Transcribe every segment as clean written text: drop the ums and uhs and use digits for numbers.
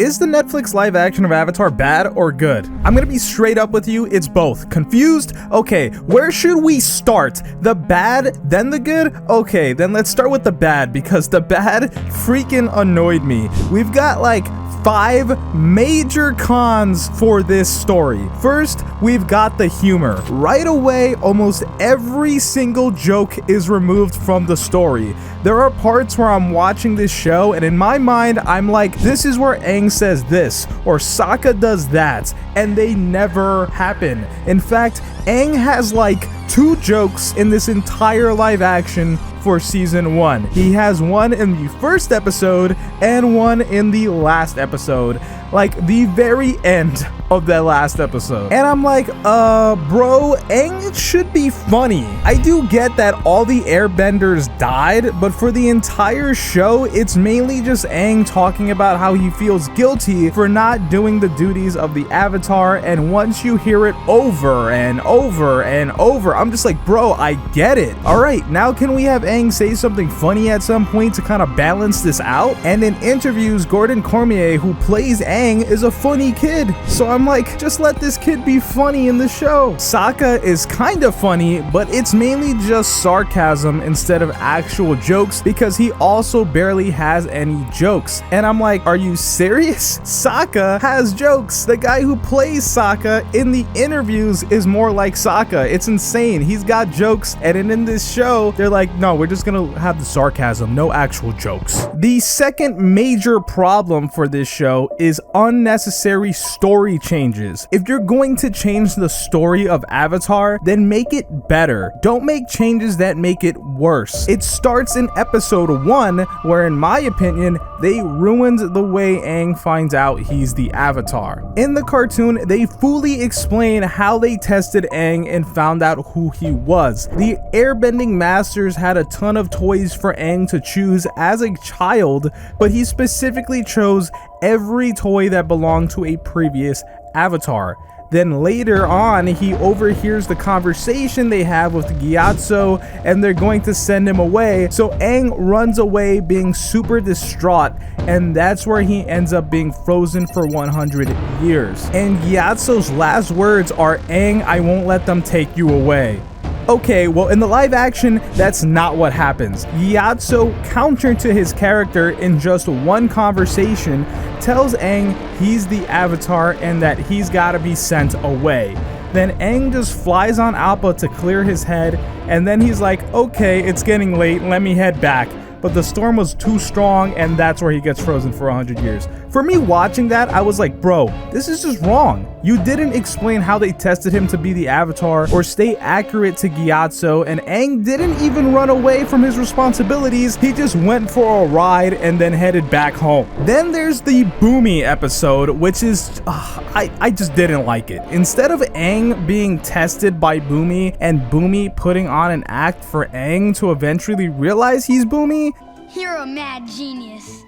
Is the Netflix live action of Avatar bad or good? I'm gonna be straight up with you, it's both. Confused? Okay, where should we start? The bad, then the good? Okay, then let's start with the bad, because the bad freaking annoyed me. We've got like 5 major cons for this story. First, we've got the humor. Right away, almost every single joke is removed from the story. There are parts where I'm watching this show and in my mind, I'm like, this is where Aang says this, or Sokka does that, and they never happen. In fact, Aang has like 2 jokes in this entire live action for season 1. He has one in the first episode and one in the last episode, like the very end of that last episode. And I'm like, bro, Aang should be funny. I do get that all the airbenders died, but for the entire show, it's mainly just Aang talking about how he feels guilty for not doing the duties of the Avatar, and once you hear it over and over and over, I'm just like, bro, I get it. Alright, now can we have Aang say something funny at some point to kind of balance this out? And in interviews, Gordon Cormier, who plays Aang, is a funny kid. So I'm like, just let this kid be funny in the show. Sokka is kind of funny, but it's mainly just sarcasm instead of actual jokes, because he also barely has any jokes. And I'm like, are you serious? Sokka has jokes. The guy who plays Sokka in the interviews is more like Sokka. It's insane. He's got jokes, and in this show, they're like, no, we're just gonna have the sarcasm, no actual jokes. The second major problem for this show is unnecessary story changes. If you're going to change the story of Avatar, then make it better. Don't make changes that make it worse. It starts in episode 1, where in my opinion, they ruined the way Aang finds out he's the Avatar. In the cartoon, they fully explain how they tested Aang and found out who he was. The airbending masters had a ton of toys for Aang to choose as a child, but he specifically chose every toy that belonged to a previous Avatar. Then later on, he overhears the conversation they have with Gyatso, and they're going to send him away. So Aang runs away being super distraught, and that's where he ends up being frozen for 100 years. And Gyatso's last words are, "Aang, I won't let them take you away." Okay, well in the live action, that's not what happens. Gyatso, counter to his character in just one conversation, tells Aang he's the Avatar and that he's gotta be sent away. Then Aang just flies on Appa to clear his head, and then he's like, okay, it's getting late, let me head back. But the storm was too strong, and that's where he gets frozen for 100 years. For me watching that, I was like, bro, this is just wrong. You didn't explain how they tested him to be the Avatar or stay accurate to Gyatso, and Aang didn't even run away from his responsibilities. He just went for a ride and then headed back home. Then there's the Boomy episode, which is, I just didn't like it. Instead of Aang being tested by Boomy and Boomy putting on an act for Aang to eventually realize he's Boomy, you're a mad genius.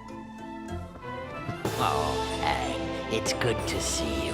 Oh, Aang, it's good to see you.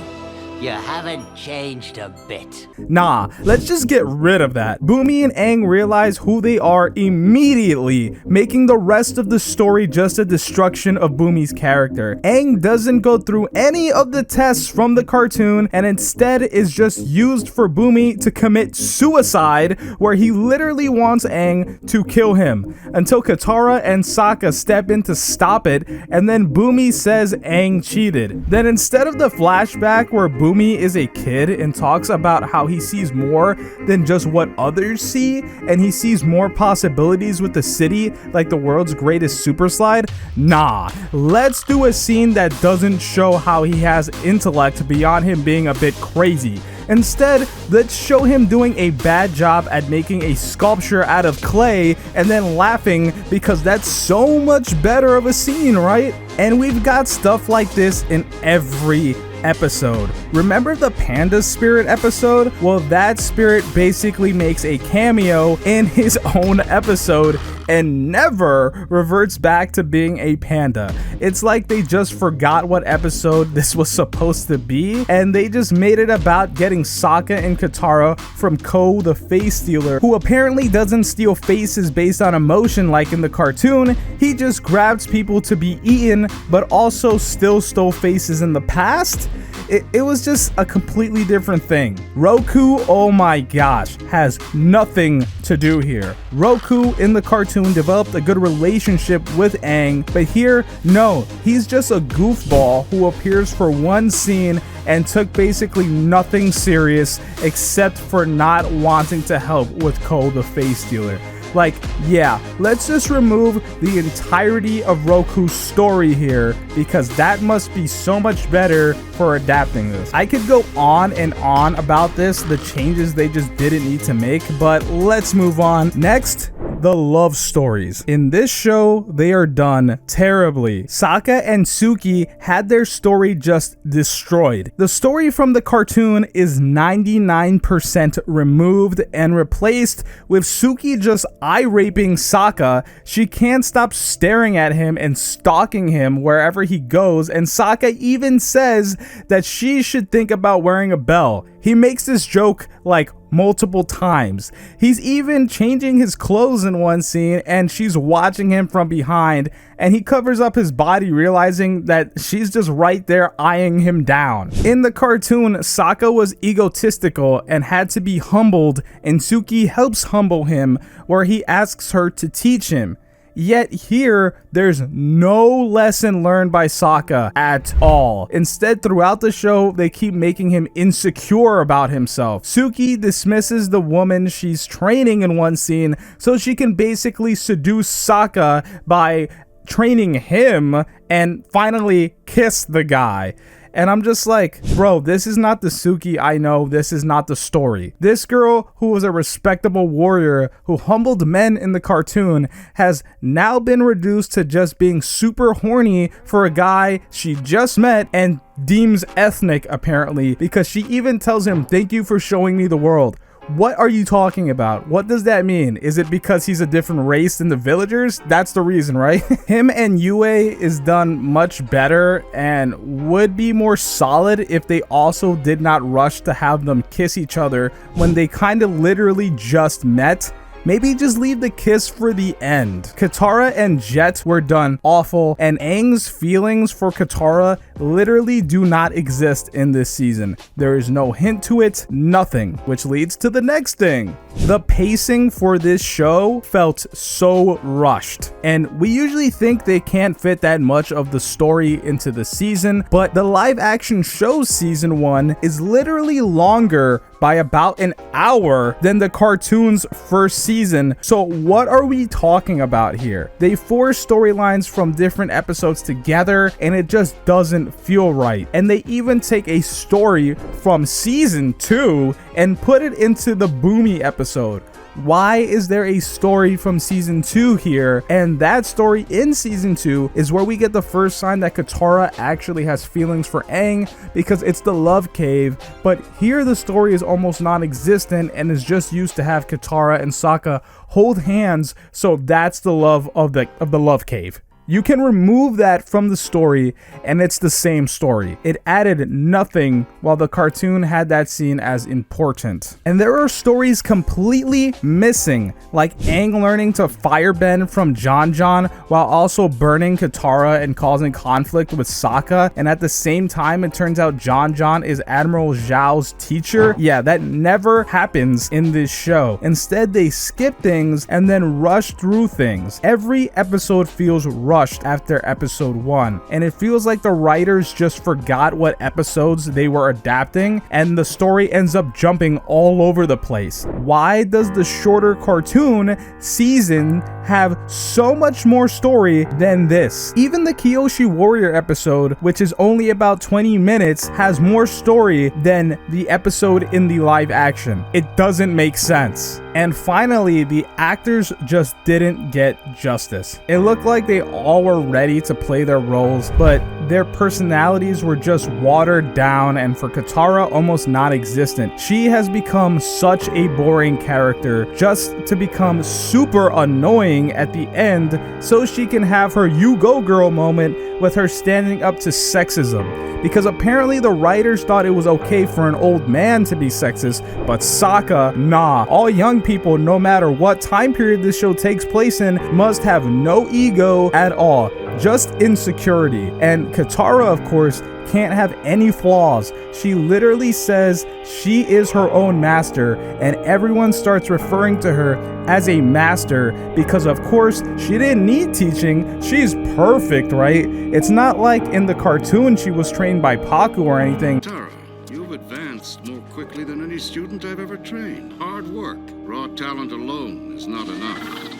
You haven't changed a bit. Nah, let's just get rid of that. Boomy and Aang realize who they are immediately, making the rest of the story just a destruction of Boomy's character. Aang doesn't go through any of the tests from the cartoon and instead is just used for Boomy to commit suicide, where he literally wants Aang to kill him, until Katara and Sokka step in to stop it, and then Boomy says Aang cheated. Then instead of the flashback where Boomy is a kid and talks about how he sees more than just what others see, and he sees more possibilities with the city, like the world's greatest super slide. Nah, let's do a scene that doesn't show how he has intellect beyond him being a bit crazy. Instead, let's show him doing a bad job at making a sculpture out of clay and then laughing, because that's so much better of a scene, right? And we've got stuff like this in every episode. Remember the panda spirit episode? Well, that spirit basically makes a cameo in his own episode and never reverts back to being a panda. It's like they just forgot what episode this was supposed to be, and they just made it about getting Sokka and Katara from Ko the face stealer, who apparently doesn't steal faces based on emotion like in the cartoon. He just grabs people to be eaten, but also still stole faces in the past. It was just a completely different thing. Roku, oh my gosh, has nothing to do here. Roku in the cartoon developed a good relationship with Aang, but here, no, he's just a goofball who appears for one scene and took basically nothing serious except for not wanting to help with Ko the face stealer. Like, yeah, let's just remove the entirety of Roku's story here, because that must be so much better for adapting this. I could go on and on about this, the changes they just didn't need to make, but let's move on. Next, the love stories. In this show, they are done terribly. Sokka and Suki had their story just destroyed. The story from the cartoon is 99% removed and replaced with Suki just eye-raping Sokka. She can't stop staring at him and stalking him wherever he goes, and Sokka even says that she should think about wearing a bell. He makes this joke like multiple times. He's even changing his clothes in one scene and she's watching him from behind, and he covers up his body realizing that she's just right there eyeing him down. In the cartoon, Sokka was egotistical and had to be humbled, and Suki helps humble him where he asks her to teach him. Yet here, there's no lesson learned by Sokka at all. Instead, throughout the show, they keep making him insecure about himself. Suki dismisses the woman she's training in one scene so she can basically seduce Sokka by training him and finally kiss the guy. And I'm just like, bro, this is not the Suki I know. This is not the story. This girl, who was a respectable warrior who humbled men in the cartoon, has now been reduced to just being super horny for a guy she just met and deems ethnic, apparently, because she even tells him, "Thank you for showing me the world." What are you talking about? What does that mean? Is it because he's a different race than the villagers? That's the reason, right? Him and Yue is done much better and would be more solid if they also did not rush to have them kiss each other when they kind of literally just met. Maybe just leave the kiss for the end. Katara and Jet were done awful, and Aang's feelings for Katara literally do not exist in this season. There is no hint to it, nothing, which leads to the next thing. The pacing for this show felt so rushed, and we usually think they can't fit that much of the story into the season, but the live action show season 1 is literally longer by about an hour than the cartoon's first season. So what are we talking about here? They force storylines from different episodes together and it just doesn't feel right. And they even take a story from season 2 and put it into the Boomy episode. Why is there a story from season 2 here? And that story in season 2 is where we get the first sign that Katara actually has feelings for Aang, because it's the love cave. But here the story is almost non-existent and is just used to have Katara and Sokka hold hands. So that's the love of the love cave. You can remove that from the story and it's the same story. It added nothing while the cartoon had that scene as important. And there are stories completely missing, like Aang learning to firebend from John while also burning Katara and causing conflict with Sokka. And at the same time, it turns out John is Admiral Zhao's teacher. Yeah, that never happens in this show. Instead, they skip things and then rush through things. Every episode feels rushed after episode 1, and it feels like the writers just forgot what episodes they were adapting, and the story ends up jumping all over the place. Why does the shorter cartoon season have so much more story than this? Even the Kyoshi Warrior episode, which is only about 20 minutes, has more story than the episode in the live action. It doesn't make sense. And finally, the actors just didn't get justice. It looked like they all were ready to play their roles, but their personalities were just watered down, and for Katara, almost non-existent. She has become such a boring character just to become super annoying at the end so she can have her "you go girl" moment with her standing up to sexism. Because apparently the writers thought it was okay for an old man to be sexist, but Sokka, nah. All young people, no matter what time period this show takes place in, must have no ego at all, just insecurity. And Katara, of course, can't have any flaws. She literally says she is her own master, and everyone starts referring to her as a master because, of course, she didn't need teaching. She's perfect, right? It's not like in the cartoon she was trained by Paku or anything. Tara, you've advanced more quickly than any student I've ever trained. Hard work, raw talent alone is not enough.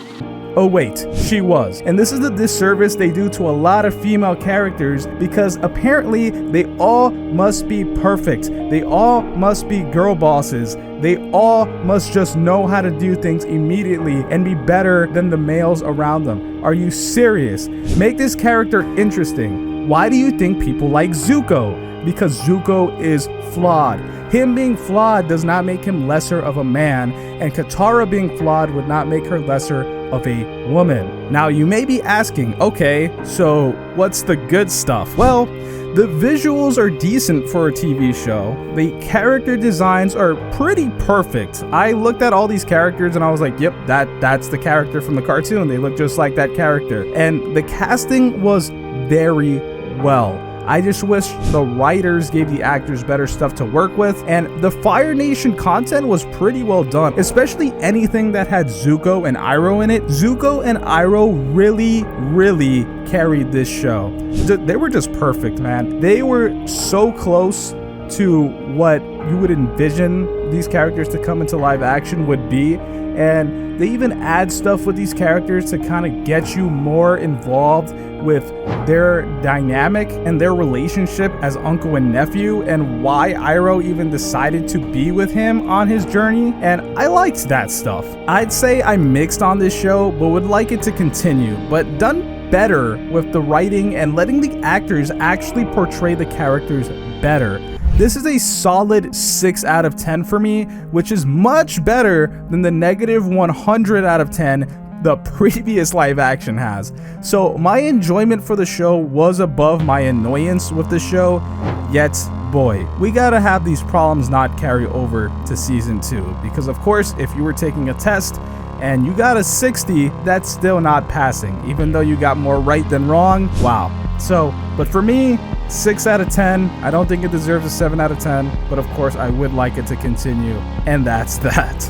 Oh wait, she was. And this is the disservice they do to a lot of female characters because apparently they all must be perfect. They all must be girl bosses. They all must just know how to do things immediately and be better than the males around them. Are you serious? Make this character interesting. Why do you think people like Zuko? Because Zuko is flawed. Him being flawed does not make him lesser of a man, and Katara being flawed would not make her lesser of a woman. Now you may be asking, okay, so what's the good stuff? Well, the visuals are decent for a TV show. The character designs are pretty perfect. I looked at all these characters and I was like, yep, that's the character from the cartoon. They look just like that character. And the casting was very well. I just wish the writers gave the actors better stuff to work with, and the Fire Nation content was pretty well done, especially anything that had Zuko and Iroh in it. Zuko and Iroh really carried this show. They were just perfect, man. They were so close to what you would envision these characters to come into live action would be, and they even add stuff with these characters to kind of get you more involved with their dynamic and their relationship as uncle and nephew, and why Iroh even decided to be with him on his journey, and I liked that stuff. I'd say I'm mixed on this show, but would like it to continue, but done better with the writing and letting the actors actually portray the characters better. This is a solid 6 out of 10 for me, which is much better than the negative 100 out of 10 the previous live action has. So my enjoyment for the show was above my annoyance with the show, yet boy, we gotta have these problems not carry over to season 2, because of course if you were taking a test and you got a 60, that's still not passing, even though you got more right than wrong. Wow. So, but for me, 6 out of 10. I don't think it deserves a 7 out of 10, but of course I would like it to continue, and that's that.